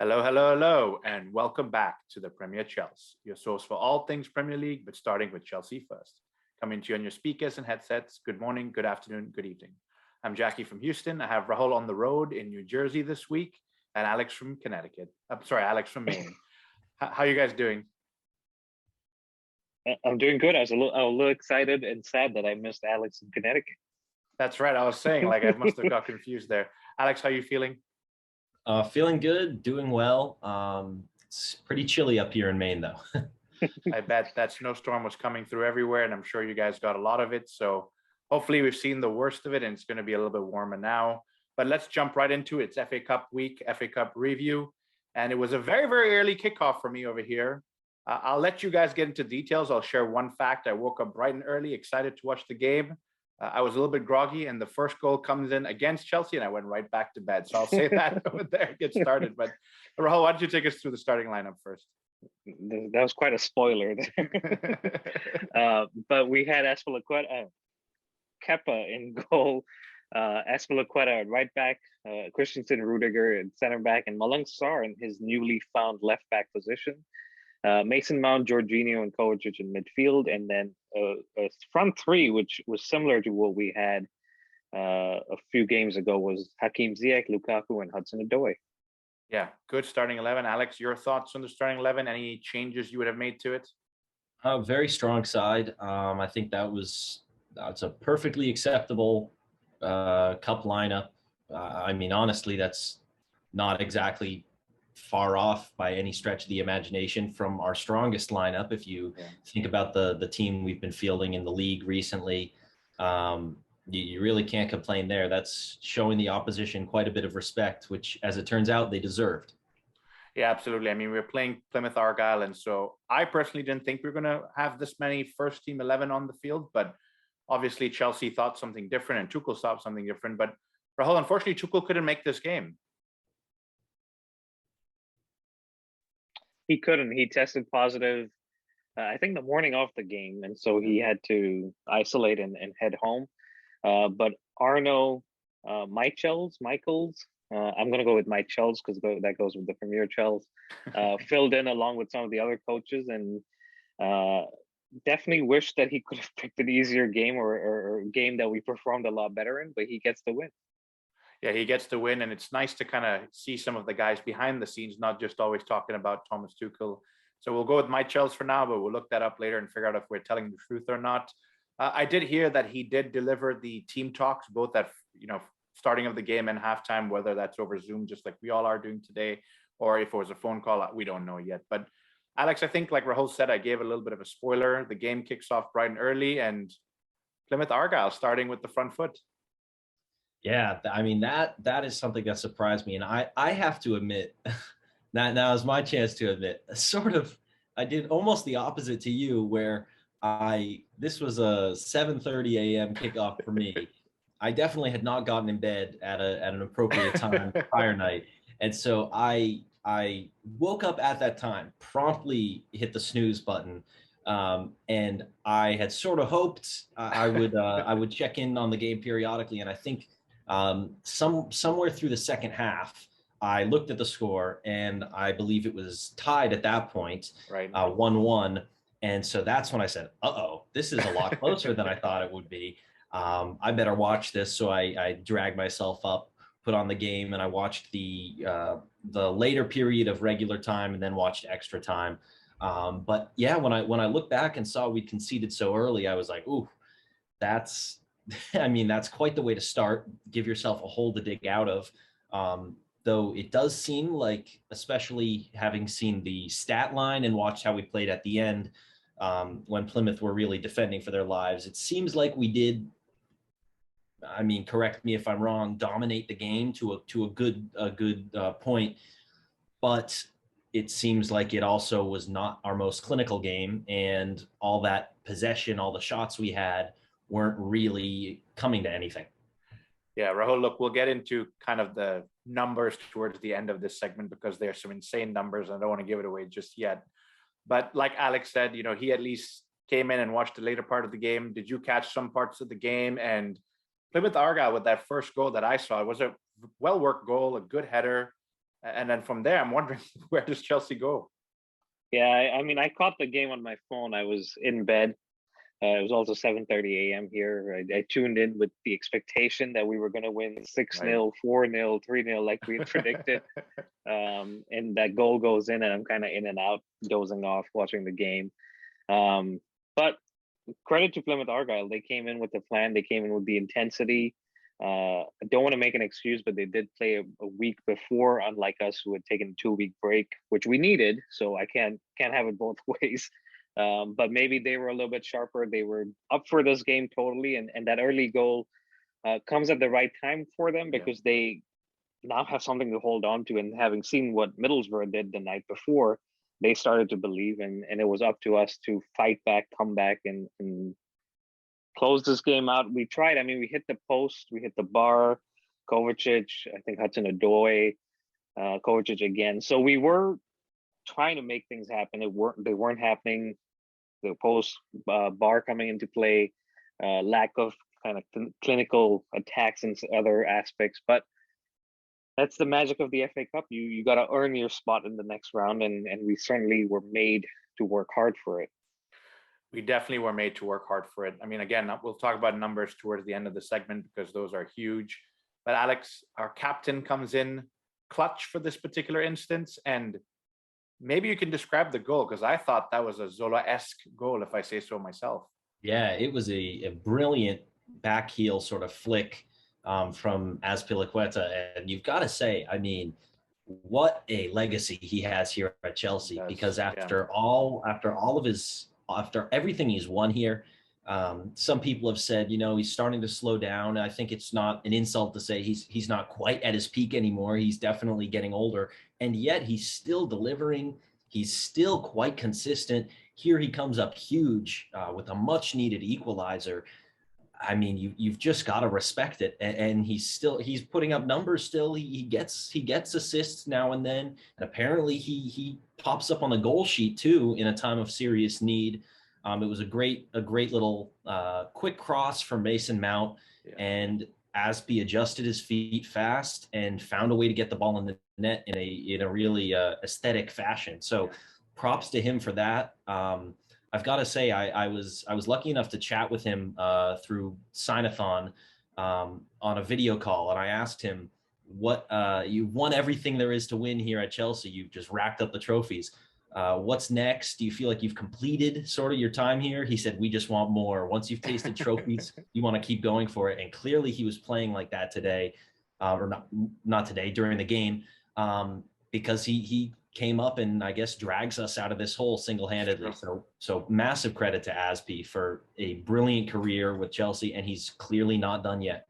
Hello, hello, hello, and welcome back to the Premier Chelsea, your source for all things Premier League, but starting with Chelsea first. Coming to you on your speakers and headsets. Good morning, good afternoon, good evening. I'm Jacky from Houston. I have Rahul on the road in New Jersey this week, and Alex from Connecticut. Alex from Maine. How are you guys doing? I'm doing good. I was a little excited and sad that I missed Alex in Connecticut. That's right. I was saying, I must have got confused there. Alex, how are you feeling? Feeling good, doing well. It's pretty chilly up here in Maine, though. I bet that snowstorm was coming through everywhere, and I'm sure you guys got a lot of it. So hopefully we've seen the worst of it, and it's going to be a little bit warmer now. But let's jump right into it. It's FA Cup week, FA Cup review, and it was a very, very early kickoff for me over here. I'll let you guys get into details. I'll share one fact. I woke up bright and early, excited to watch the game. I was a little bit groggy, and the first goal comes in against Chelsea, and I went right back to bed. So I'll say that over there, get started. But Rahul, why don't you take us through the starting lineup first? That was quite a spoiler there. But we had Kepa in goal, Aspilicueta at right back, Christensen, Rudiger at center back, and Malang Sarr in his newly found left back position. Mason Mount, Jorginho, and Kovacic in midfield, and then a front three, which was similar to what we had a few games ago, was Hakim Ziyech, Lukaku, and Hudson-Odoi. Yeah, good starting 11. Alex, your thoughts on the starting 11? Any changes you would have made to it? Very strong side. I think that's a perfectly acceptable cup lineup. Honestly, that's not exactly far off by any stretch of the imagination from our strongest lineup. If you think about the team we've been fielding in the league recently, you really can't complain there. That's showing the opposition quite a bit of respect, which, as it turns out, they deserved. Yeah, absolutely. I mean, we're playing Plymouth Argyle, and so I personally didn't think we were going to have this many first team 11 on the field, but obviously Chelsea thought something different and Tuchel thought something different. But Rahul, unfortunately, Tuchel couldn't make this game. He couldn't. He tested positive, I think, the morning of the game, and so he had to isolate and head home. But Arno Michels, I'm going to go with Michels because that goes with the Premier Chels, filled in along with some of the other coaches, and definitely wish that he could have picked an easier game or a game that we performed a lot better in, but he gets the win. Yeah, he gets to win, and it's nice to kind of see some of the guys behind the scenes, not just always talking about Thomas Tuchel. So we'll go with Michels for now, but we'll look that up later and figure out if we're telling the truth or not. I did hear that he did deliver the team talks, both at starting of the game and halftime, whether that's over Zoom, just like we all are doing today, or if it was a phone call, we don't know yet. But Alex, I think like Rahul said, I gave a little bit of a spoiler. The game kicks off bright and early, and Plymouth Argyle starting with the front foot. Yeah, that is something that surprised me, and I have to admit, now is my chance to admit, I did almost the opposite to you, where this was a 7:30 a.m. kickoff for me. I definitely had not gotten in bed at an appropriate time prior night, and so I woke up at that time, promptly hit the snooze button. And I had sort of hoped I would check in on the game periodically, and I think somewhere through the second half, I looked at the score, and I believe it was tied at that point, right, 1-1. And so that's when I said, "Uh-oh, this is a lot closer than I thought it would be. I better watch this." So I dragged myself up, put on the game, and I watched the later period of regular time, and then watched extra time. But yeah, when I look back and saw we conceded so early, I was like, "Ooh, that's quite the way to start. Give yourself a hole to dig out of." Though it does seem like, especially having seen the stat line and watched how we played at the end, when Plymouth were really defending for their lives, it seems like we did. Correct me if I'm wrong, dominate the game to a good point, but it seems like it also was not our most clinical game, and all that possession, all the shots we had weren't really coming to anything. Yeah, Rahul, look, we'll get into kind of the numbers towards the end of this segment because there's some insane numbers. I don't want to give it away just yet. But like Alex said, he at least came in and watched the later part of the game. Did you catch some parts of the game? And Plymouth Argyle, with that first goal that I saw, it was a well-worked goal, a good header. And then from there, I'm wondering where does Chelsea go? Yeah, I mean, I caught the game on my phone. I was in bed. It was also 7:30 a.m. here. I tuned in with the expectation that we were going to win 6-0, 4-0, 3-0, like we had predicted. And that goal goes in, and I'm kind of in and out, dozing off, watching the game. But credit to Plymouth Argyle. They came in with the plan. They came in with the intensity. I don't want to make an excuse, but they did play a week before, unlike us, who had taken a 2-week break, which we needed. So I can't have it both ways. But maybe they were a little bit sharper. They were up for this game totally, and that early goal comes at the right time for them because they now have something to hold on to. And having seen what Middlesbrough did the night before, they started to believe, and it was up to us to fight back, come back, and close this game out. We tried. I mean, we hit the post, we hit the bar, Kovacic, I think Hudson-Odoi, Kovacic again. So we were trying to make things happen. They weren't happening. The post bar coming into play, lack of kind of clinical attacks and other aspects. But that's the magic of the FA Cup. You got to earn your spot in the next round, and we certainly were made to work hard for it. We definitely were made to work hard for it. I mean, again, we'll talk about numbers towards the end of the segment because those are huge. But Alex, our captain, comes in clutch for this particular instance. And maybe you can describe the goal, because I thought that was a Zola-esque goal, if I say so myself. Yeah, it was a brilliant back heel sort of flick from Azpilicueta. And you've got to say, I mean, what a legacy he has here at Chelsea, because after everything he's won here, some people have said, he's starting to slow down. I think it's not an insult to say he's not quite at his peak anymore. He's definitely getting older, and yet he's still delivering. He's still quite consistent. Here he comes up huge with a much needed equalizer. I mean, you've just got to respect it. And he's putting up numbers still. He gets assists now and then. And apparently he pops up on the goal sheet too in a time of serious need. It was a great little quick cross from Mason Mount, and Aspi adjusted his feet fast and found a way to get the ball in the net in a really aesthetic fashion. So props to him for that. I've got to say, I was lucky enough to chat with him through Signathon on a video call, and I asked him, "What you've won everything there is to win here at Chelsea. You've just racked up the trophies. What's next? Do you feel like you've completed sort of your time here?" He said, "We just want more. Once you've tasted trophies, you want to keep going for it." And clearly, he was playing like that today, or not today during the game, because he came up and I guess drags us out of this hole single-handedly. So massive credit to Aspi for a brilliant career with Chelsea, and he's clearly not done yet.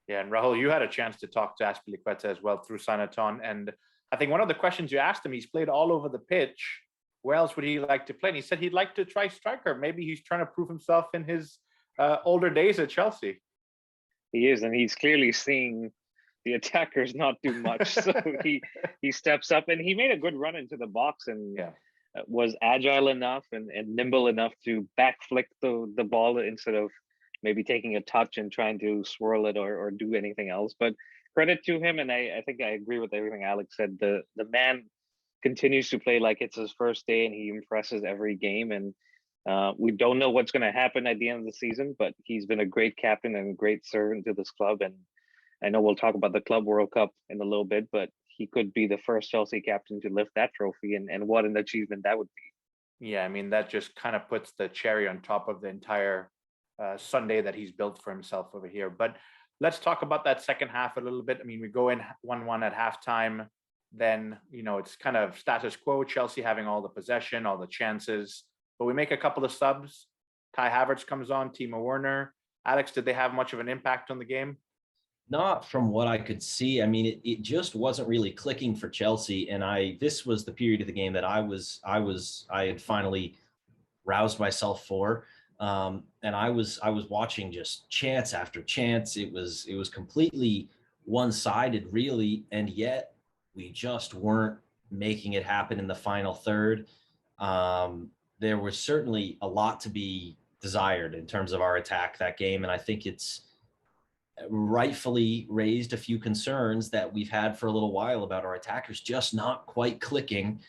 Yeah, and Rahul, you had a chance to talk to Azpilicueta as well through Signathon, and I think one of the questions you asked him, he's played all over the pitch. Where else would he like to play? And he said he'd like to try striker. Maybe he's trying to prove himself in his older days at Chelsea. He is, and he's clearly seeing the attackers not do much. So he steps up, and he made a good run into the box, and was agile enough and nimble enough to back flick the ball instead of maybe taking a touch and trying to swirl it or do anything else. But credit to him, and I think I agree with everything Alex said. The man continues to play like it's his first day, and he impresses every game. And we don't know what's going to happen at the end of the season, but he's been a great captain and a great servant to this club. And I know we'll talk about the Club World Cup in a little bit, but he could be the first Chelsea captain to lift that trophy, and what an achievement that would be. Yeah, I mean, that just kind of puts the cherry on top of the entire Sunday that he's built for himself over here. But let's talk about that second half a little bit. I mean, we go in 1-1 at halftime. Then, it's kind of status quo, Chelsea having all the possession, all the chances. But we make a couple of subs. Kai Havertz comes on, Timo Werner. Alex, did they have much of an impact on the game? Not from what I could see. I mean, it just wasn't really clicking for Chelsea. And this was the period of the game that I had finally roused myself for. And I was watching just chance after chance. It was completely one-sided, really. And yet we just weren't making it happen in the final third. There was certainly a lot to be desired in terms of our attack that game. And I think it's rightfully raised a few concerns that we've had for a little while about our attackers just not quite clicking.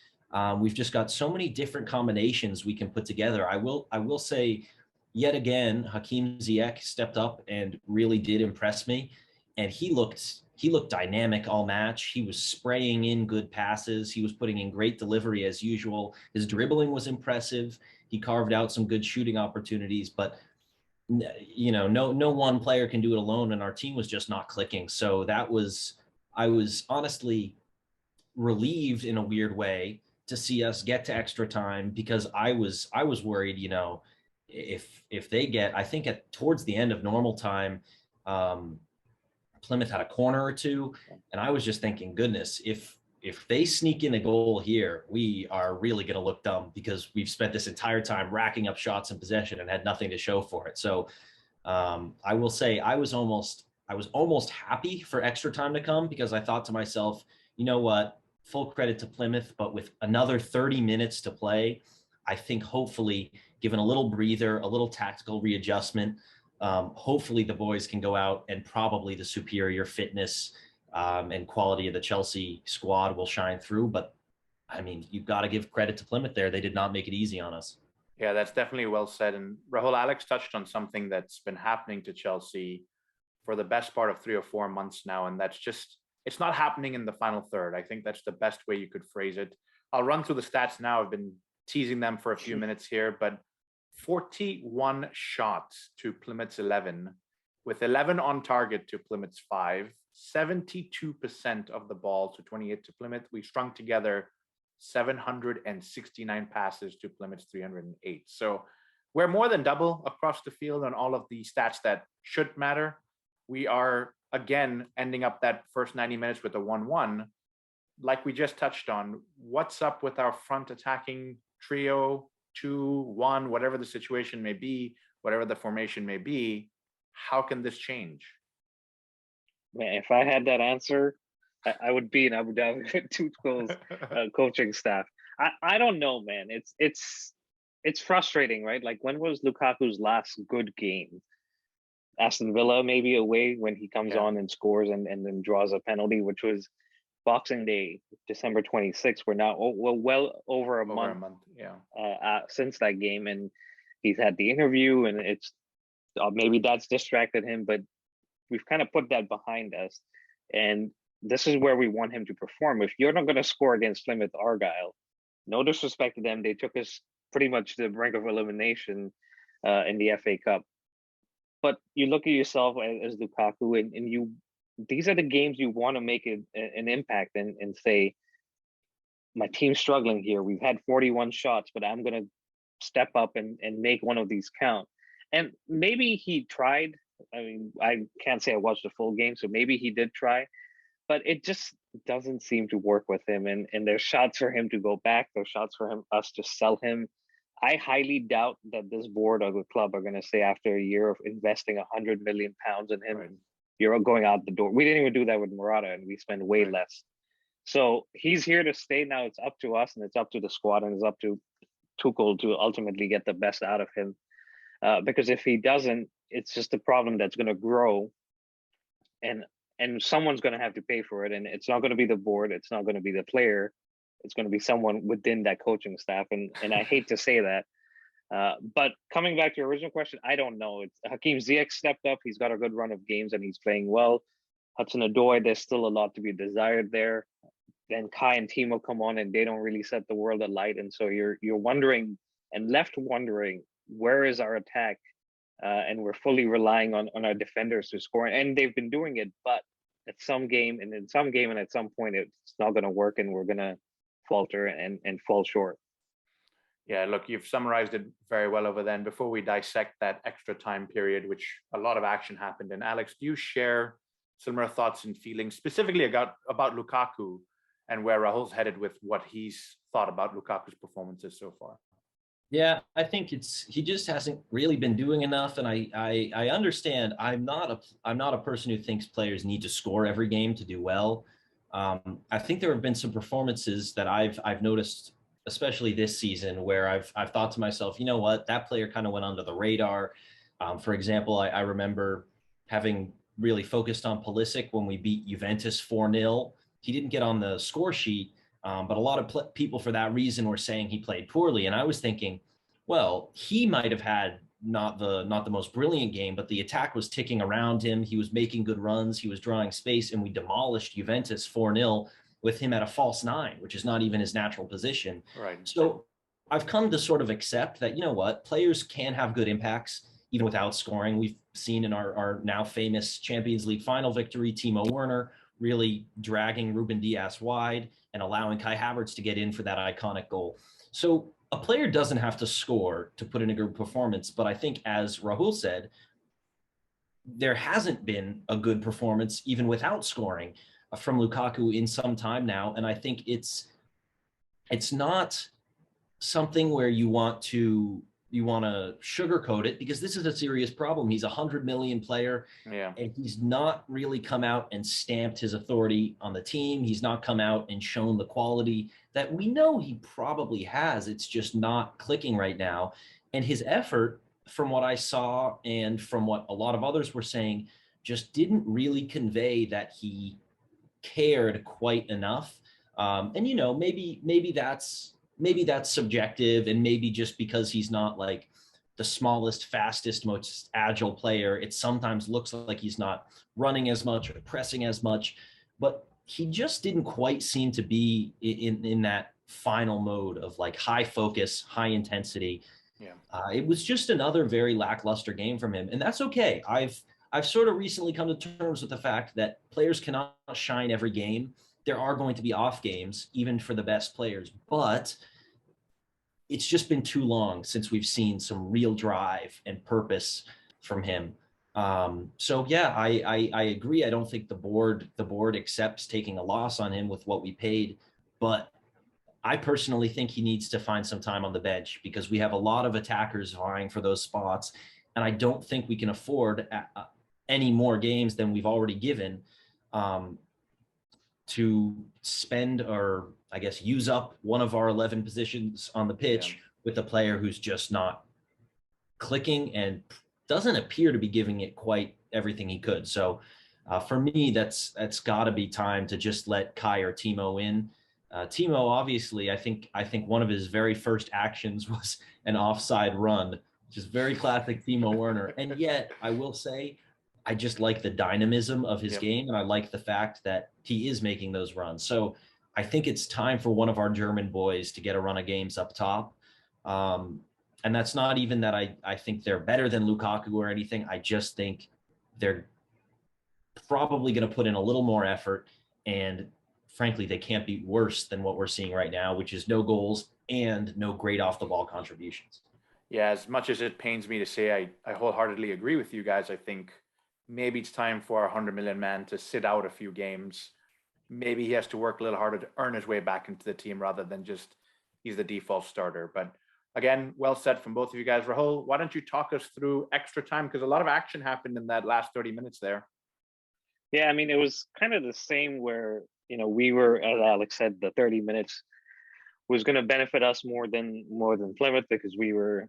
We've just got so many different combinations we can put together. I will say, yet again, Hakeem Ziyech stepped up and really did impress me, and he looked dynamic all match. He was spraying in good passes. He was putting in great delivery as usual. His dribbling was impressive. He carved out some good shooting opportunities, but no one player can do it alone, and our team was just not clicking. So I was honestly relieved in a weird way to see us get to extra time, because I was worried, if they get, I think towards the end of normal time, Plymouth had a corner or two, and I was just thinking, goodness, if they sneak in a goal here, we are really going to look dumb, because we've spent this entire time racking up shots in possession and had nothing to show for it. So I will say I was almost happy for extra time to come, because I thought to myself, you know what, full credit to Plymouth, but with another 30 minutes to play, I think hopefully, given a little breather, a little tactical readjustment, hopefully the boys can go out, and probably the superior fitness and quality of the Chelsea squad will shine through. But I mean, you've got to give credit to Plymouth there. They did not make it easy on us. Yeah, that's definitely well said. And Rahul, Alex touched on something that's been happening to Chelsea for the best part of 3 or 4 months now. And that's just, it's not happening in the final third. I think that's the best way you could phrase it. I'll run through the stats now. I've been teasing them for a few minutes here, but 41 shots to Plymouth's 11, with 11 on target to Plymouth's 5, 72% of the ball to 28 to Plymouth. We strung together 769 passes to Plymouth's 308. So we're more than double across the field on all of the stats that should matter. We are, again, ending up that first 90 minutes with a 1-1. Like we just touched on, what's up with our front attacking trio, 2-1, whatever the situation may be, whatever the formation may be? How can this change? Man, if I had that answer, I would be in Abu Dhabi with Tuchel's coaching staff. I don't know, man. It's frustrating, right? Like, when was Lukaku's last good game? Aston Villa, maybe away, when he comes on and scores and then draws a penalty, which was Boxing Day, December 26th. We're now well over a month, since that game, and he's had the interview, and it's maybe that's distracted him, but we've kind of put that behind us, and this is where we want him to perform. If you're not going to score against Plymouth Argyle, no disrespect to them, they took us pretty much to the brink of elimination in the FA Cup. But you look at yourself as Lukaku, and you, these are the games you want to make an impact and say, my team's struggling here. We've had 41 shots, but I'm going to step up and make one of these count. And maybe he tried. I mean, I can't say I watched the full game, so maybe he did try, but it just doesn't seem to work with him. And there's shots for him to go back. There's shots for us to sell him. I highly doubt that this board or the club are going to say, after a year of investing £100 million in him, you're going out the door. We didn't even do that with Murata, and we spend way less. So he's here to stay now. It's up to us, and it's up to the squad, and it's up to Tuchel to ultimately get the best out of him. Because if he doesn't, it's just a problem that's going to grow, and someone's going to have to pay for it. And it's not going to be the board. It's not going to be the player. It's going to be someone within that coaching staff. And I hate to say that. But coming back to your original question, I don't know. It's Hakeem Ziyech stepped up. He's got a good run of games, and he's playing well. Hudson-Odoi, there's still a lot to be desired there. Then Kai and Timo come on, and they don't really set the world alight. And so you're wondering, and left wondering, where is our attack? And we're fully relying on our defenders to score. And they've been doing it, but at some game and at some point, it's not going to work, and we're going to falter and fall short. Yeah, look, you've summarized it very well over then. Before we dissect that extra time period, which a lot of action happened in, Alex, do you share similar thoughts and feelings specifically about Lukaku and where Rahul's headed with what he's thought about Lukaku's performances so far? Yeah, I think he just hasn't really been doing enough, and I understand. I'm not a person who thinks players need to score every game to do well. I think there have been some performances that I've noticed, especially this season, where I've thought to myself, you know what, that player kind of went under the radar. For example, I remember having really focused on Pulisic when we beat Juventus 4-0. He didn't get on the score sheet, but a lot of people for that reason were saying he played poorly. And I was thinking, well, he might have had not the most brilliant game, but the attack was ticking around him. He was making good runs. He was drawing space, and we demolished Juventus 4-0 with him at a false nine, which is not even his natural position. Right. So I've come to sort of accept that, you know what, players can have good impacts even without scoring. We've seen in our now famous Champions League final victory, Timo Werner really dragging Ruben Dias wide and allowing Kai Havertz to get in for that iconic goal. So a player doesn't have to score to put in a good performance, but I think, as Rahul said, there hasn't been a good performance even without scoring from Lukaku in some time now. And I think it's not something where you want to sugarcoat it, because this is a serious problem. He's a 100 million player, and he's not really come out and stamped his authority on the team. He's not come out and shown the quality that we know he probably has. It's just not clicking right now. And his effort, from what I saw and from what a lot of others were saying, just didn't really convey that he cared quite enough. And, you know, maybe that's subjective, and maybe just because he's not like the smallest, fastest, most agile player, it sometimes looks like he's not running as much or pressing as much, but he just didn't quite seem to be in that final mode of like high focus, high intensity. It was just another very lackluster game from him, and that's okay. I've sort of recently come to terms with the fact that players cannot shine every game. There are going to be off games, even for the best players, but it's just been too long since we've seen some real drive and purpose from him. So yeah, I agree. I don't think the board accepts taking a loss on him with what we paid, but I personally think he needs to find some time on the bench, because we have a lot of attackers vying for those spots, and I don't think we can afford any more games than we've already given to spend, or I guess use up, one of our 11 positions on the pitch with a player who's just not clicking and doesn't appear to be giving it quite everything he could. So for me, that's got to be time to just let Kai or Timo in. Timo, obviously, I think one of his very first actions was an offside run, which is very classic Timo Werner. And yet, I will say, I just like the dynamism of his game, and I like the fact that he is making those runs. So I think it's time for one of our German boys to get a run of games up top. And that's not even that I think they're better than Lukaku or anything. I just think they're probably going to put in a little more effort, and frankly, they can't be worse than what we're seeing right now, which is no goals and no great off the ball contributions. Yeah, as much as it pains me to say, I wholeheartedly agree with you guys. I think maybe it's time for our 100 million man to sit out a few games. Maybe he has to work a little harder to earn his way back into the team, rather than just he's the default starter. But again, well said from both of you guys. Rahul, why don't you talk us through extra time? Because a lot of action happened in that last 30 minutes there. Yeah, I mean, it was kind of the same where, you know, we were, as Alex said, the 30 minutes was going to benefit us more than Plymouth, because we were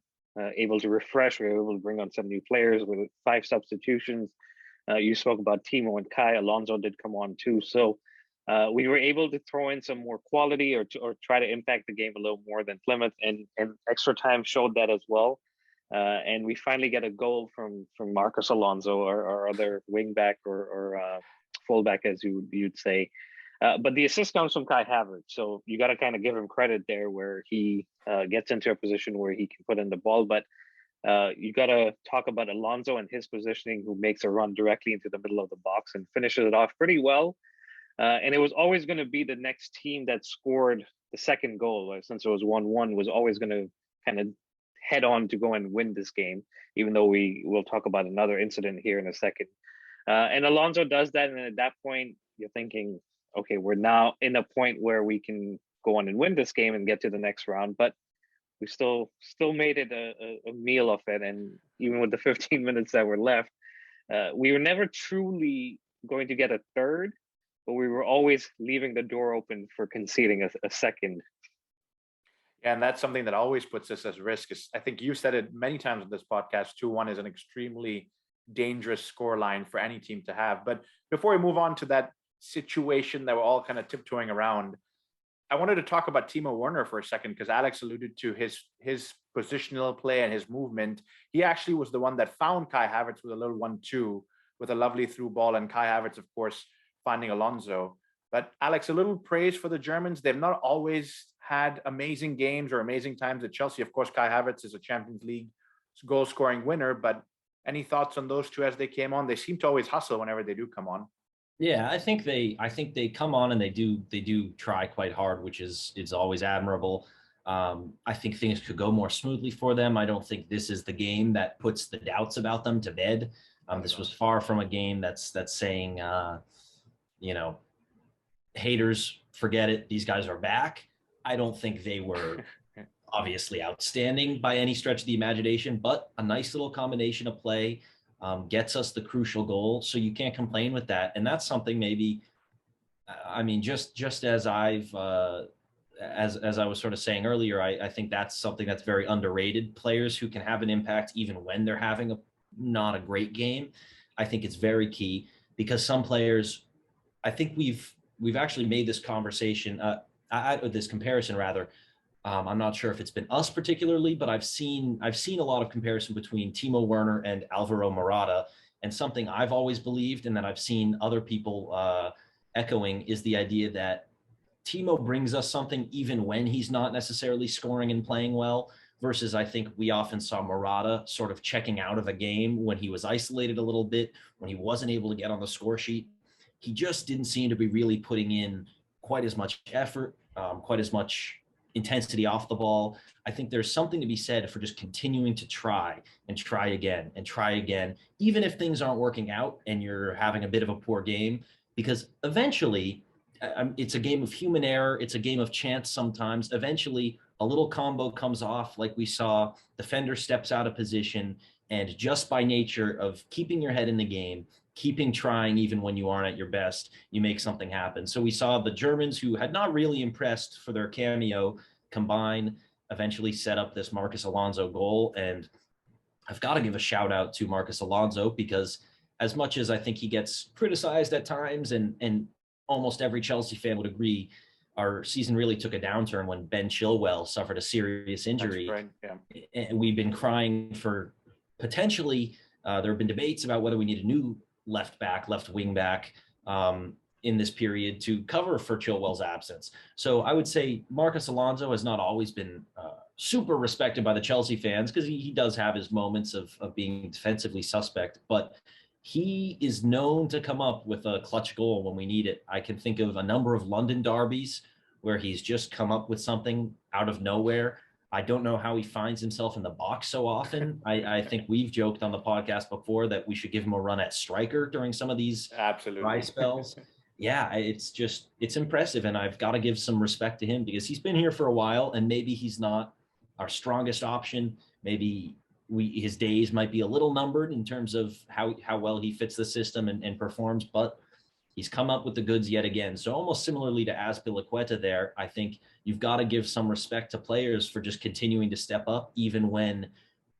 able to refresh. We were able to bring on some new players with 5 substitutions. You spoke about Timo and Kai. Alonso did come on too. So we were able to throw in some more quality, or try to impact the game a little more than Plymouth, and extra time showed that as well. And we finally get a goal from Marcos Alonso, our other wingback or fullback, as you'd say. But the assist comes from Kai Havertz, so you got to kind of give him credit there, where he gets into a position where he can put in the ball. But you got to talk about Alonso and his positioning, who makes a run directly into the middle of the box and finishes it off pretty well. And it was always going to be the next team that scored the second goal, since it was 1-1, was always going to kind of head on to go and win this game, even though we will talk about another incident here in a second. And Alonso does that, and at that point, you're thinking, okay, we're now in a point where we can go on and win this game and get to the next round. But we still made it a meal of it. And even with the 15 minutes that were left, we were never truly going to get a third, but we were always leaving the door open for conceding a second. Yeah, and that's something that always puts us at risk. I think you said it many times on this podcast, 2-1 is an extremely dangerous scoreline for any team to have. But before we move on to that situation that we're all kind of tiptoeing around, I wanted to talk about Timo Werner for a second, because Alex alluded to his positional play and his movement. He actually was the one that found Kai Havertz with a little 1-2 with a lovely through ball, and Kai Havertz, of course, finding Alonso. But Alex, a little praise for the Germans. They've not always had amazing games or amazing times at Chelsea. Of course, Kai Havertz is a Champions League goal scoring winner, but any thoughts on those two as they came on? They seem to always hustle whenever they do come on. Yeah, I think they come on and they do try quite hard, which is always admirable. I think things could go more smoothly for them. I don't think this is the game that puts the doubts about them to bed. This was far from a game that's saying, you know, haters, forget it, these guys are back. I don't think they were obviously outstanding by any stretch of the imagination, but a nice little combination of play gets us the crucial goal. So you can't complain with that. And that's something maybe, I mean, just as I've, as I was sort of saying earlier, I think that's something that's very underrated. Players who can have an impact even when they're having not a great game. I think it's very key, because some players, I think we've actually made this conversation, this comparison rather. I'm not sure if it's been us particularly, but I've seen a lot of comparison between Timo Werner and Alvaro Morata. And something I've always believed, and that I've seen other people echoing, is the idea that Timo brings us something even when he's not necessarily scoring and playing well, versus I think we often saw Morata sort of checking out of a game when he was isolated a little bit, when he wasn't able to get on the score sheet. He just didn't seem to be really putting in quite as much effort, quite as much intensity off the ball. I think there's something to be said for just continuing to try and try again and try again, even if things aren't working out and you're having a bit of a poor game, because eventually it's a game of human error. It's a game of chance sometimes. Eventually, a little combo comes off, like we saw. Defender steps out of position, and just by nature of keeping your head in the game, keeping trying even when you aren't at your best, you make something happen. So we saw the Germans, who had not really impressed for their cameo, combine, eventually set up this Marcus Alonso goal. And I've got to give a shout out to Marcus Alonso, because as much as I think he gets criticized at times, and almost every Chelsea fan would agree, our season really took a downturn when Ben Chilwell suffered a serious injury. That's right, yeah. And we've been crying for potentially, there have been debates about whether we need a new left back, left wing back in this period to cover for Chilwell's absence. So I would say Marcus Alonso has not always been super respected by the Chelsea fans, because he does have his moments of being defensively suspect, but he is known to come up with a clutch goal when we need it. I can think of a number of London derbies where he's just come up with something out of nowhere. I don't know how he finds himself in the box so often. I think we've joked on the podcast before that we should give him a run at striker during some of these dry spells. Yeah, it's impressive. And I've got to give some respect to him, because he's been here for a while, and maybe he's not our strongest option. Maybe his days might be a little numbered in terms of how well he fits the system and performs, but he's come up with the goods yet again. So almost similarly to Azpilicueta there, I think you've got to give some respect to players for just continuing to step up, even when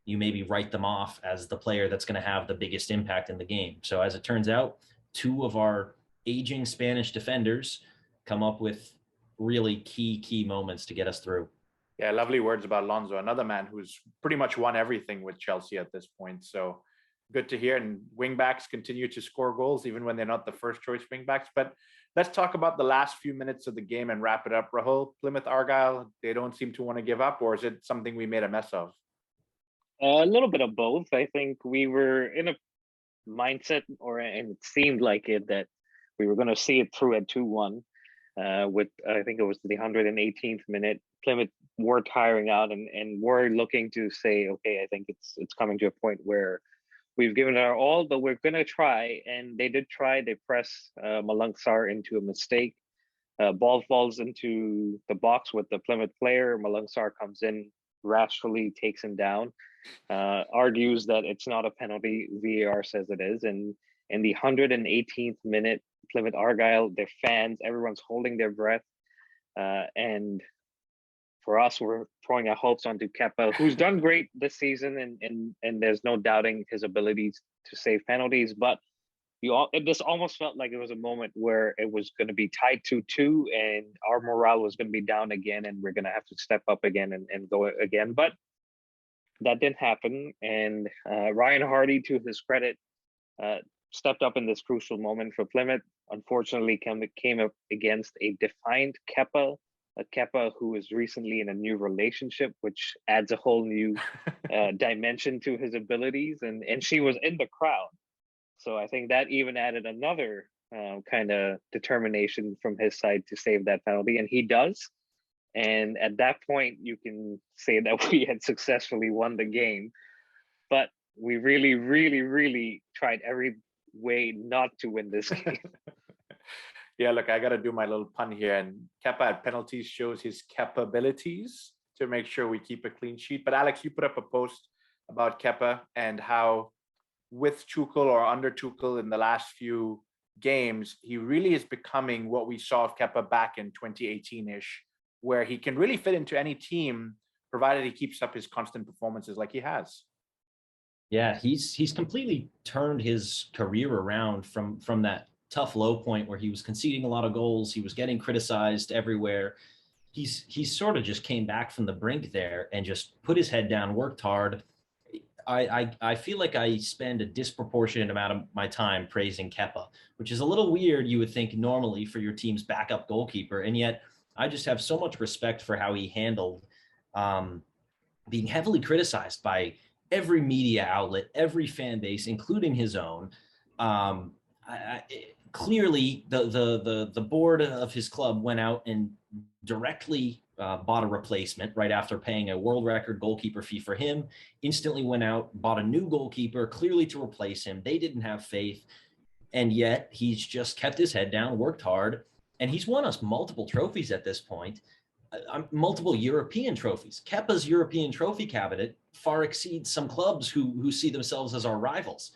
you maybe write them off as the player that's going to have the biggest impact in the game. So as it turns out, two of our aging Spanish defenders come up with really key moments to get us through. Yeah, lovely words about Alonso, another man who's pretty much won everything with Chelsea at this point. So good to hear. And wingbacks continue to score goals even when they're not the first choice wingbacks. But let's talk about the last few minutes of the game and wrap it up. Rahul, Plymouth Argyle, they don't seem to want to give up, or is it something we made a mess of? A little bit of both. I think we were in a mindset, and it seemed like it, that we were going to see it through at 2-1. With I think it was the 118th minute, Plymouth were tiring out and were looking to say, okay, I think it's coming to a point where we've given it our all, but we're going to try. And they did try. They press Malang Sarr into a mistake. Ball falls into the box with the Plymouth player. Malang Sarr comes in, rashly takes him down, argues that it's not a penalty. VAR says it is. And in the 118th minute, Plymouth Argyle, their fans, everyone's holding their breath. And for us, we're throwing our hopes onto Kepa, who's done great this season, and there's no doubting his abilities to save penalties. But this almost felt like it was a moment where it was going to be tied 2-2, and our morale was going to be down again, and we're going to have to step up again and go again. But that didn't happen, and Ryan Hardy, to his credit, stepped up in this crucial moment for Plymouth. Unfortunately, came up against a defiant Kepa, a Kepa who is recently in a new relationship, which adds a whole new dimension to his abilities. And she was in the crowd. So I think that even added another kind of determination from his side to save that penalty. And he does. And at that point, you can say that we had successfully won the game. But we really, really, really tried every way not to win this game. Yeah, look, I got to do my little pun here. And Kepa at penalties shows his capabilities to make sure we keep a clean sheet. But Alex, you put up a post about Kepa and how with Tuchel or under Tuchel in the last few games, he really is becoming what we saw of Kepa back in 2018-ish, where he can really fit into any team, provided he keeps up his constant performances like he has. Yeah, he's completely turned his career around from that tough low point where he was conceding a lot of goals. He was getting criticized everywhere. He's sort of just came back from the brink there and just put his head down, worked hard. I feel like I spend a disproportionate amount of my time praising Kepa, which is a little weird, you would think, normally for your team's backup goalkeeper. And yet I just have so much respect for how he handled being heavily criticized by every media outlet, every fan base, including his own. Clearly, the board of his club went out and directly bought a replacement right after paying a world record goalkeeper fee for him. Instantly went out, bought a new goalkeeper, clearly to replace him. They didn't have faith, and yet he's just kept his head down, worked hard, and he's won us multiple trophies at this point. Multiple European trophies. Kepa's European trophy cabinet far exceeds some clubs who see themselves as our rivals.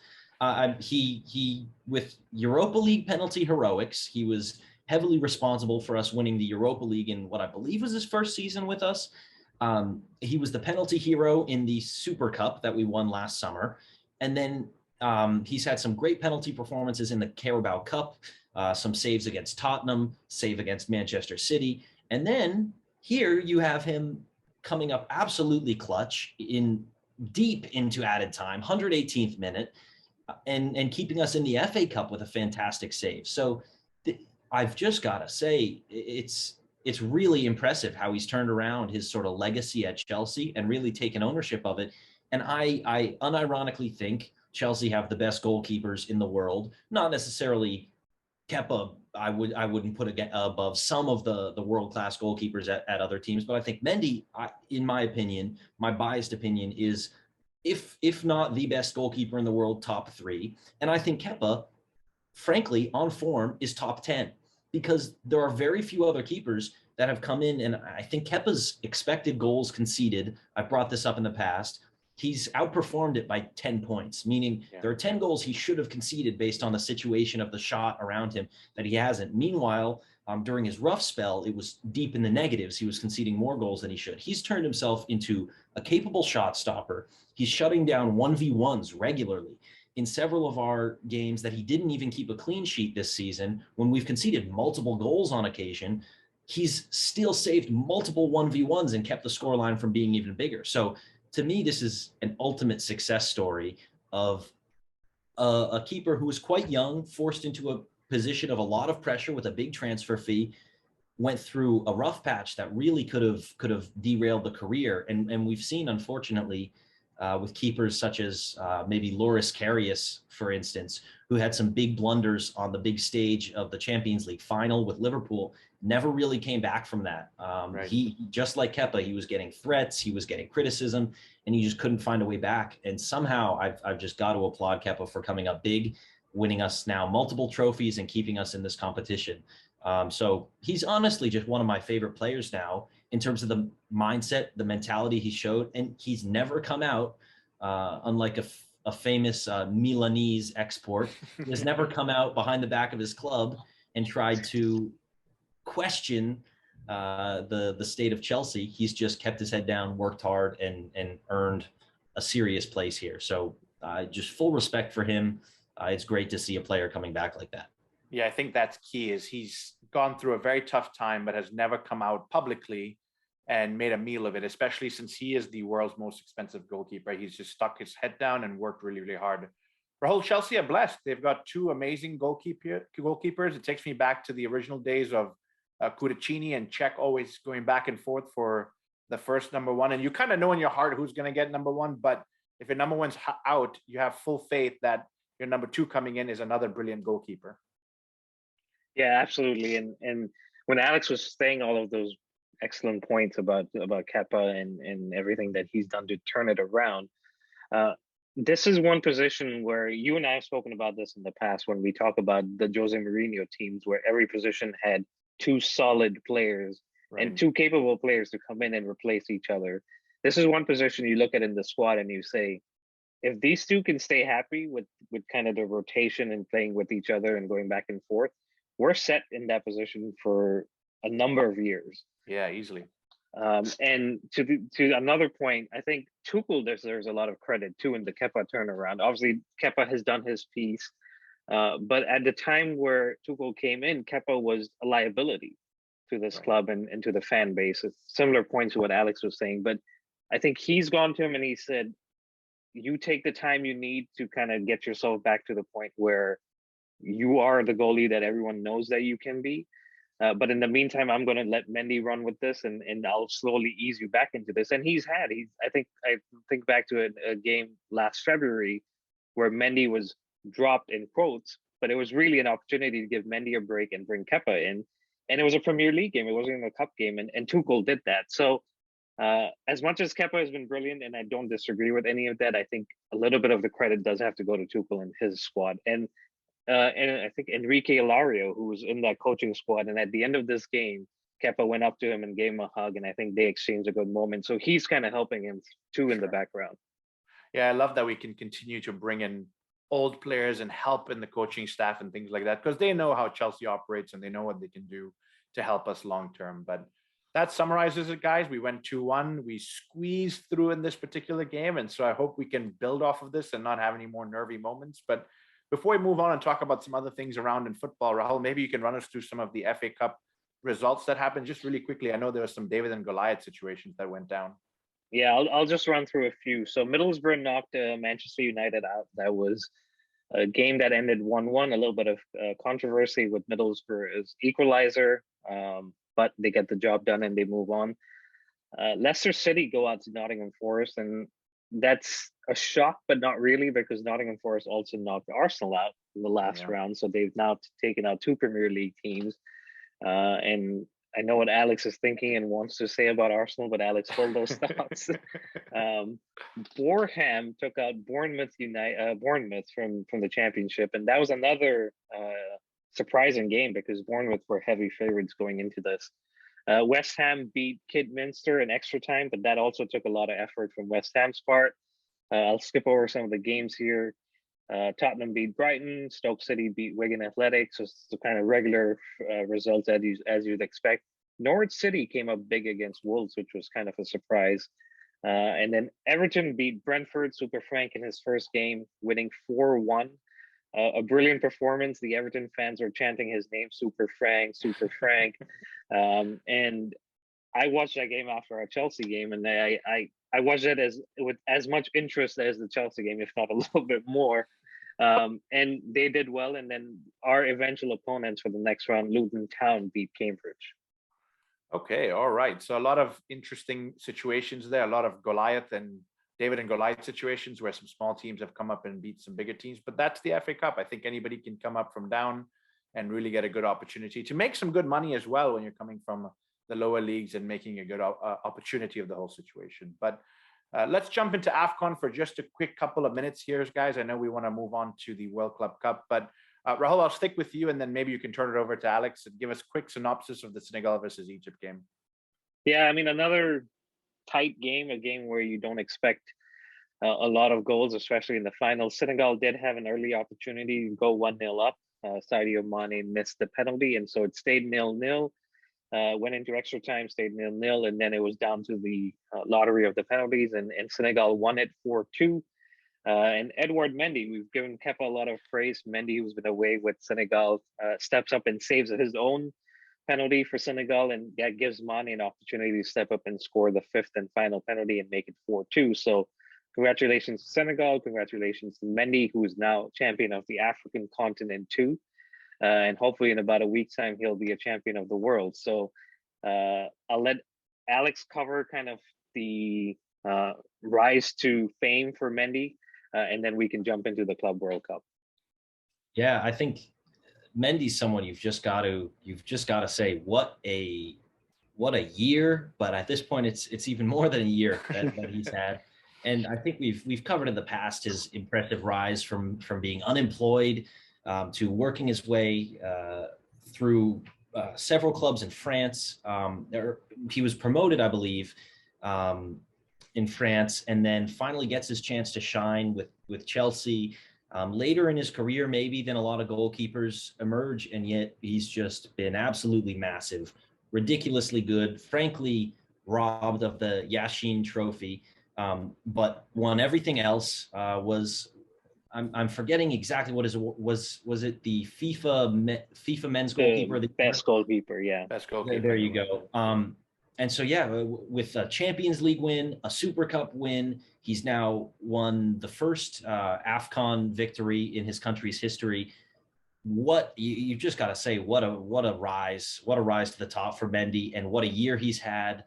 He with Europa League penalty heroics, he was heavily responsible for us winning the Europa League in what I believe was his first season with us. He was the penalty hero in the Super Cup that we won last summer. And then he's had some great penalty performances in the Carabao Cup, some saves against Tottenham, save against Manchester City. And then here you have him coming up absolutely clutch in deep into added time, 118th minute, and keeping us in the FA Cup with a fantastic save. So I've just got to say, it's really impressive how he's turned around his sort of legacy at Chelsea and really taken ownership of it. And I unironically think Chelsea have the best goalkeepers in the world, not necessarily Kepa. I wouldn't put above some of the world-class goalkeepers at other teams, but I think Mendy, in my opinion, my biased opinion, is if not the best goalkeeper in the world, top 3. And I think Kepa, frankly, on form, is top 10, because there are very few other keepers that have come in. And I think Kepa's expected goals conceded, I've brought this up in the past, he's outperformed it by 10 points, meaning there are 10 goals he should have conceded based on the situation of the shot around him that he hasn't. Meanwhile, during his rough spell, it was deep in the negatives. He was conceding more goals than he should. He's turned himself into a capable shot stopper. He's shutting down 1v1s regularly. In several of our games that he didn't even keep a clean sheet this season, when we've conceded multiple goals on occasion, he's still saved multiple 1v1s and kept the scoreline from being even bigger. So to me, this is an ultimate success story of a keeper who was quite young, forced into a position of a lot of pressure with a big transfer fee, went through a rough patch that really could have derailed the career. And we've seen, unfortunately, with keepers such as maybe Loris Karius, for instance, who had some big blunders on the big stage of the Champions League final with Liverpool, never really came back from that. Right. He, just like Kepa, he was getting threats, he was getting criticism, and he just couldn't find a way back. And somehow I've just got to applaud Kepa for coming up big, winning us now multiple trophies and keeping us in this competition. So he's honestly just one of my favorite players now in terms of the mindset, the mentality he showed, and he's never come out, unlike a famous Milanese export, he has never come out behind the back of his club and tried to question the state of Chelsea, he's just kept his head down, worked hard, and earned a serious place here. So just full respect for him. It's great to see a player coming back like that. Yeah, I think that's key. Is he's gone through a very tough time, but has never come out publicly and made a meal of it. Especially since he is the world's most expensive goalkeeper, he's just stuck his head down and worked really, really hard. Rahul, Chelsea are blessed. They've got two amazing goalkeepers. It takes me back to the original days of Kudicini and Czech always going back and forth for the first number one. And you kind of know in your heart who's going to get number one. But if your number one's out, you have full faith that your number two coming in is another brilliant goalkeeper. Yeah, absolutely. And when Alex was saying all of those excellent points about Kepa and everything that he's done to turn it around, this is one position where you and I have spoken about this in the past when we talk about the Jose Mourinho teams, where every position had two solid players and two capable players to come in and replace each other. This is one position you look at in the squad and you say, if these two can stay happy with kind of the rotation and playing with each other and going back and forth, we're set in that position for a number of years. Yeah, easily. And to another point, I think Tuchel deserves a lot of credit too in the Kepa turnaround. Obviously, Kepa has done his piece, but at the time where Tuchel came in, Kepa was a liability to this club and to the fan base. It's similar points to what Alex was saying, but I think he's gone to him and he said, you take the time you need to kind of get yourself back to the point where you are the goalie that everyone knows that you can be. But in the meantime, I'm going to let Mendy run with this, and I'll slowly ease you back into this. And I think back to a game last February where Mendy was dropped in quotes, but it was really an opportunity to give Mendy a break and bring Kepa in. And it was a Premier League game. It wasn't even a cup game. And Tuchel did that. So as much as Kepa has been brilliant, and I don't disagree with any of that, I think a little bit of the credit does have to go to Tuchel and his squad. And I think Enrique Ilario, who was in that coaching squad, and at the end of this game, Kepa went up to him and gave him a hug, and I think they exchanged a good moment. So he's kind of helping him too in the background. Yeah, I love that we can continue to bring in old players and help in the coaching staff and things like that, because they know how Chelsea operates and they know what they can do to help us long term. But that summarizes it, guys. We went 2-1. We squeezed through in this particular game, and so I hope we can build off of this and not have any more nervy moments. But before we move on and talk about some other things around in football, Rahul, maybe you can run us through some of the FA Cup results that happened just really quickly. I know there was some David and Goliath situations that went down. Yeah, I'll just run through a few. So Middlesbrough knocked Manchester United out. That was a game that ended 1-1. A little bit of controversy with Middlesbrough as equalizer, but they get the job done and they move on. Leicester City go out to Nottingham Forest, and that's a shock, but not really, because Nottingham Forest also knocked Arsenal out in the last round. So they've now taken out two Premier League teams. And I know what Alex is thinking and wants to say about Arsenal, but Alex, hold those thoughts. Boreham took out Bournemouth from the Championship, and that was another surprising game because Bournemouth were heavy favorites going into this. West Ham beat Kidminster in extra time, but that also took a lot of effort from West Ham's part. I'll skip over some of the games here. Tottenham beat Brighton. Stoke City beat Wigan Athletic. So it's the kind of regular results as you'd expect. Norwich City came up big against Wolves, which was kind of a surprise. And then Everton beat Brentford. Super Frank in his first game, winning 4-1. A brilliant performance. The Everton fans are chanting his name, Super Frank, Super Frank. And I watched that game after our Chelsea game, and I watched it with as much interest as the Chelsea game, if not a little bit more. And they did well. And then our eventual opponents for the next round, Luton Town, beat Cambridge. Okay, all right. So a lot of interesting situations there, a lot of Goliath and David and Goliath situations where some small teams have come up and beat some bigger teams. But that's the FA Cup. I think anybody can come up from down and really get a good opportunity to make some good money as well when you're coming from the lower leagues and making a good opportunity of the whole situation. But let's jump into AFCON for just a quick couple of minutes here, guys. I know we want to move on to the World Club Cup, but Rahul, I'll stick with you, and then maybe you can turn it over to Alex and give us a quick synopsis of the Senegal versus Egypt game. Yeah, I mean, another tight game, a game where you don't expect a lot of goals, especially in the final. Senegal did have an early opportunity to go 1-0 up. Sadio Mane missed the penalty, and so it stayed 0-0. went into extra time, stayed 0-0, and then it was down to the lottery of the penalties, and Senegal won it 4-2. And Edouard Mendy, we've given Kepa a lot of praise. Mendy, who's been away with Senegal, steps up and saves his own penalty for Senegal, and that gives Mane an opportunity to step up and score the fifth and final penalty and make it 4-2. So congratulations to Senegal, congratulations to Mendy, who is now champion of the African continent too. And hopefully in about a week's time, he'll be a champion of the world. So I'll let Alex cover kind of the rise to fame for Mendy, and then we can jump into the Club World Cup. Yeah, I think Mendy's someone you've just got to say what a year, but at this point it's even more than a year that he's had. And I think we've covered in the past his impressive rise from being unemployed to working his way through several clubs in France. He was promoted, I believe, in France, and then finally gets his chance to shine with Chelsea. Later in his career, maybe than a lot of goalkeepers emerge, and yet he's just been absolutely massive, ridiculously good, frankly robbed of the Yashin trophy, but won everything else. I'm forgetting exactly what was it the FIFA men's goalkeeper? The best goalkeeper, yeah. Best goalkeeper. There you go. And so, yeah, with a Champions League win, a Super Cup win, he's now won the first AFCON victory in his country's history. What you just got to say, what a rise to the top for Mendy, and what a year he's had.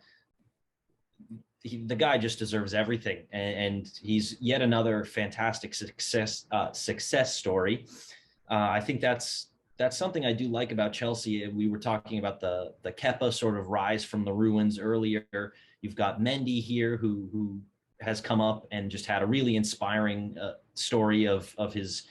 The guy just deserves everything, and he's yet another fantastic success story. I think that's something I do like about Chelsea. We were talking about the Kepa sort of rise from the ruins earlier. You've got Mendy here who has come up and just had a really inspiring story of his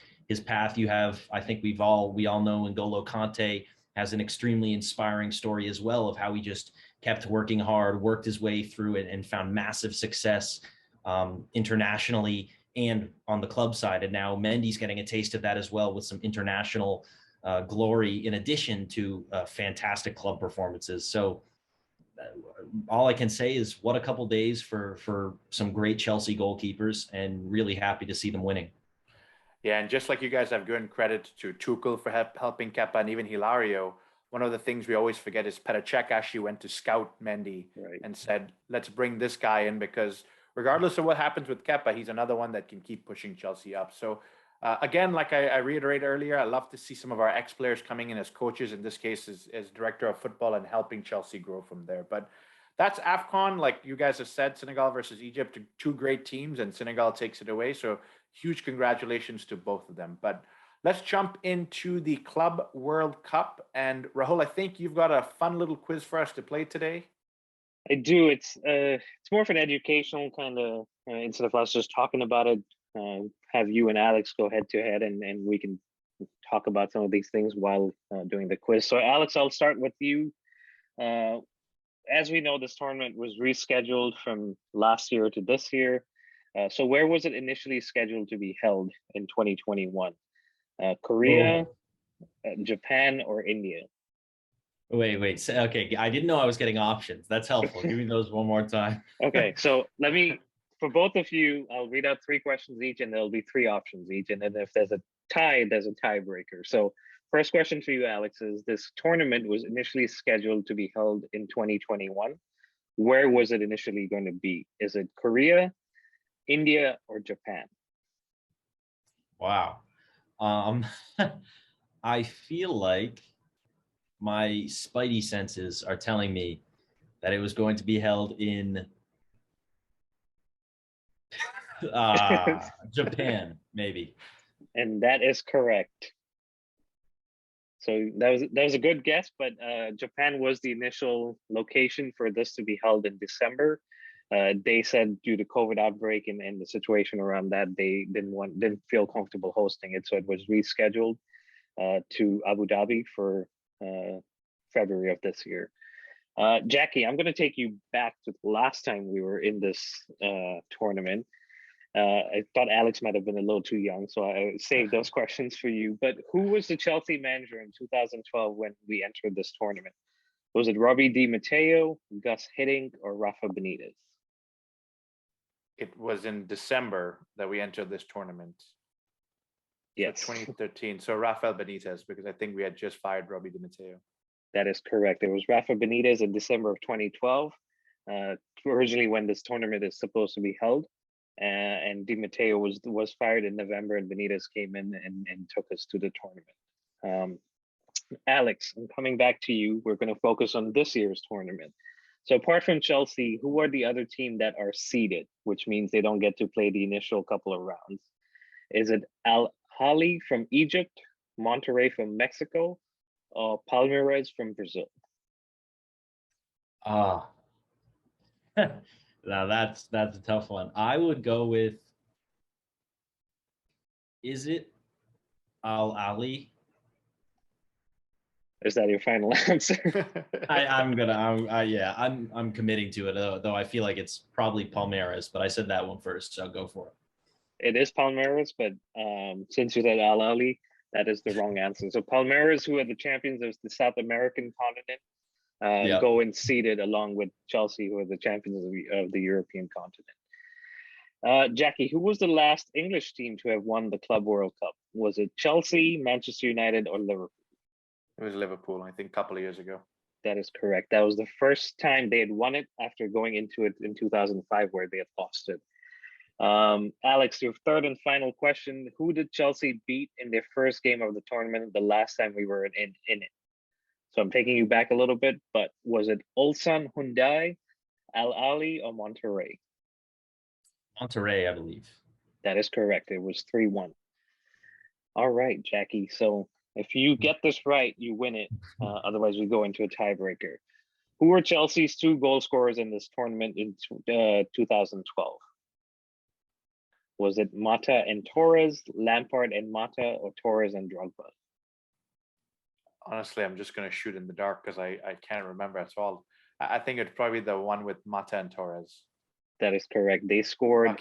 path. You have, I think we all know N'Golo Kante has an extremely inspiring story as well of how he just kept working hard, worked his way through it, and found massive success internationally and on the club side. And now Mendy's getting a taste of that as well with some international glory, in addition to fantastic club performances. So all I can say is what a couple days for some great Chelsea goalkeepers, and really happy to see them winning. Yeah, and just like you guys have given credit to Tuchel for helping Kepa and even Hilario, one of the things we always forget is Petr Cech actually went to scout Mendy and said, let's bring this guy in, because regardless of what happens with Kepa, he's another one that can keep pushing Chelsea up. So again, like I reiterated earlier, I love to see some of our ex-players coming in as coaches, in this case as director of football, and helping Chelsea grow from there. But that's AFCON. Like you guys have said, Senegal versus Egypt, two great teams, and Senegal takes it away. So huge congratulations to both of them. But let's jump into the Club World Cup. And Rahul, I think you've got a fun little quiz for us to play today. I do. It's more of an educational kind of, instead of us just talking about it, have you and Alex go head to head, and we can talk about some of these things while doing the quiz. So Alex, I'll start with you. As we know, this tournament was rescheduled from last year to this year. So where was it initially scheduled to be held in 2021? Korea, Japan, or India? Wait. Okay, I didn't know I was getting options. That's helpful. Give me those one more time. Okay, so for both of you, I'll read out 3 questions each, and there'll be 3 options each. And then if there's a tie, there's a tiebreaker. So first question for you, Alex, is this tournament was initially scheduled to be held in 2021. Where was it initially going to be? Is it Korea, India, or Japan? Wow. I feel like my spidey senses are telling me that it was going to be held in Japan, maybe. And that is correct. So that was a good guess, but Japan was the initial location for this to be held in December. They said due to COVID outbreak and the situation around that, they didn't feel comfortable hosting it, so it was rescheduled to Abu Dhabi for February of this year. Jacky, I'm going to take you back to the last time we were in this tournament. I thought Alex might have been a little too young, so I saved those questions for you. But who was the Chelsea manager in 2012 when we entered this tournament? Was it Robbie Di Matteo, Gus Hiddink, or Rafa Benitez? It was in December that we entered this tournament. Yes, 2013. So Rafael Benitez, because I think we had just fired Robbie Di Matteo. that is correct. It was Rafa Benitez in December of 2012, originally when this tournament is supposed to be held. And Di Matteo was fired in November, and Benitez came in and took us to the tournament. Alex, I'm coming back to you. We're going to focus on this year's tournament. So apart from Chelsea, who are the other team that are seeded, which means they don't get to play the initial couple of rounds? Is it Al Ahly from Egypt, Monterrey from Mexico, or Palmeiras from Brazil? Ah, now that's a tough one. I would go with. Is it Al Ali? Is that your final answer? I'm committing to it. Though I feel like it's probably Palmeiras, but I said that one first, so I'll go for it. It is Palmeiras, but since you said Al Ahly, that is the wrong answer. So Palmeiras, who are the champions of the South American continent, go and seeded along with Chelsea, who are the champions of the European continent. Jacky, who was the last English team to have won the Club World Cup? Was it Chelsea, Manchester United, or Liverpool? It was Liverpool, I think, a couple of years ago. That is correct. That was the first time they had won it after going into it in 2005, where they had lost it. Alex, your third and final question. Who did Chelsea beat in their first game of the tournament the last time we were in it? So I'm taking you back a little bit, but was it Ulsan Hyundai, Al Ahly, or Monterrey? Monterrey, I believe. That is correct. It was 3-1. All right, Jacky. So if you get this right, you win it. Otherwise, we go into a tiebreaker. Who were Chelsea's 2 goal scorers in this tournament in 2012? Was it Mata and Torres, Lampard and Mata, or Torres and Drogba? Honestly, I'm just going to shoot in the dark because I can't remember at all. I think it's probably the one with Mata and Torres. That is correct. They scored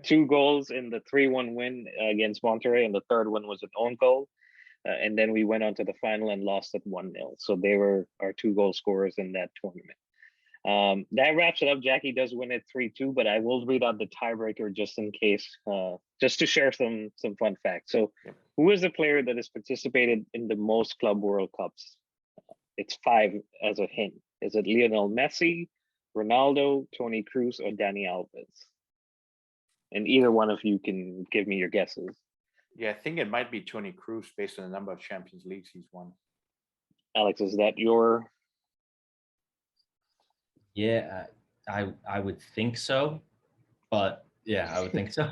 2 goals in the 3-1 win against Monterrey, and the third one was an own goal. And then we went on to the final and lost at 1-0. So they were our 2 goal scorers in that tournament. That wraps it up. Jacky does win at 3-2, but I will read out the tiebreaker just in case, just to share some fun facts. So who is the player that has participated in the most Club World Cups? It's 5 as a hint. Is it Lionel Messi, Ronaldo, Toni Kroos, or Dani Alves? And either one of you can give me your guesses. Yeah, I think it might be Toni Kroos based on the number of Champions Leagues he's won. Alex, is that your... Yeah, I would think so, but yeah, I would think so.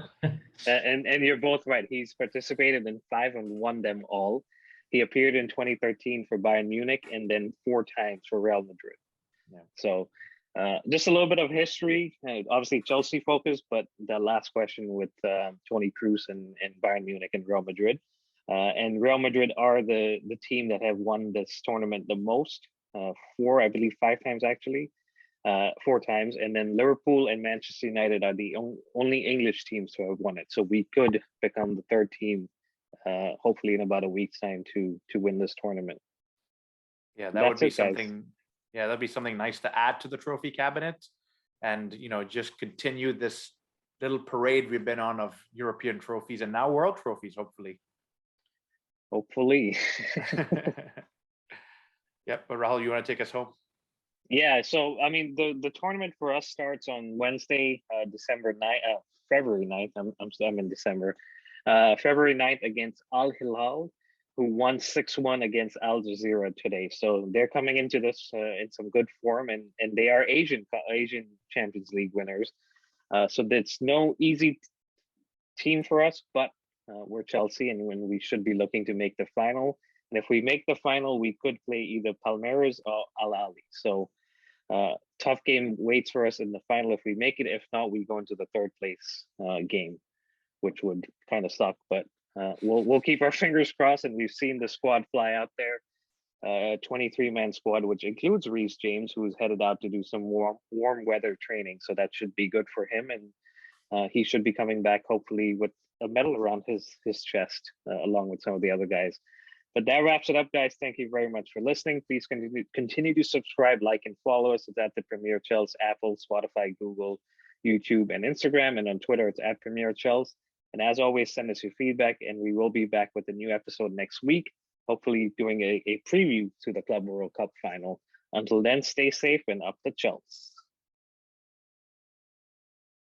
and you're both right. He's participated in 5 and won them all. He appeared in 2013 for Bayern Munich and then 4 times for Real Madrid. Yeah. So just a little bit of history, obviously Chelsea focused, but the last question with Toni Kroos and Bayern Munich and Real Madrid. And Real Madrid are the team that have won this tournament the most, 4, I believe 5 times actually, 4 times. And then Liverpool and Manchester United are the only English teams to have won it. So we could become the 3rd team, hopefully in about a week's time to win this tournament. Yeah, that would be something. Yeah, that'd be something nice to add to the trophy cabinet, and just continue this little parade we've been on of European trophies and now world trophies, hopefully. Hopefully. Yep, but Rahul, you want to take us home? Yeah, so I mean the tournament for us starts on Wednesday, February 9th. I'm in December. February 9th against Al Hilal, who won 6-1 against Al Jazeera today. So they're coming into this in some good form, and they are Asian Champions League winners. So it's no easy team for us, but we're Chelsea, and when we should be looking to make the final. And if we make the final, we could play either Palmeiras or Al Ahly. So tough game waits for us in the final if we make it. If not, we go into the 3rd place game, which would kind of suck, but we'll keep our fingers crossed. And we've seen the squad fly out there, 23-man squad, which includes Reece James, who's headed out to do some warm weather training. So that should be good for him, and he should be coming back hopefully with a medal around his chest, along with some of the other guys. But that wraps it up, guys. Thank you very much for listening. Please continue to subscribe, like, and follow us. It's at the Premier Chels, Apple, Spotify, Google, YouTube, and Instagram. And on Twitter, it's at Premier Chels. And as always, send us your feedback, and we will be back with a new episode next week, hopefully doing a preview to the Club World Cup final. Until then, stay safe and up the Chels.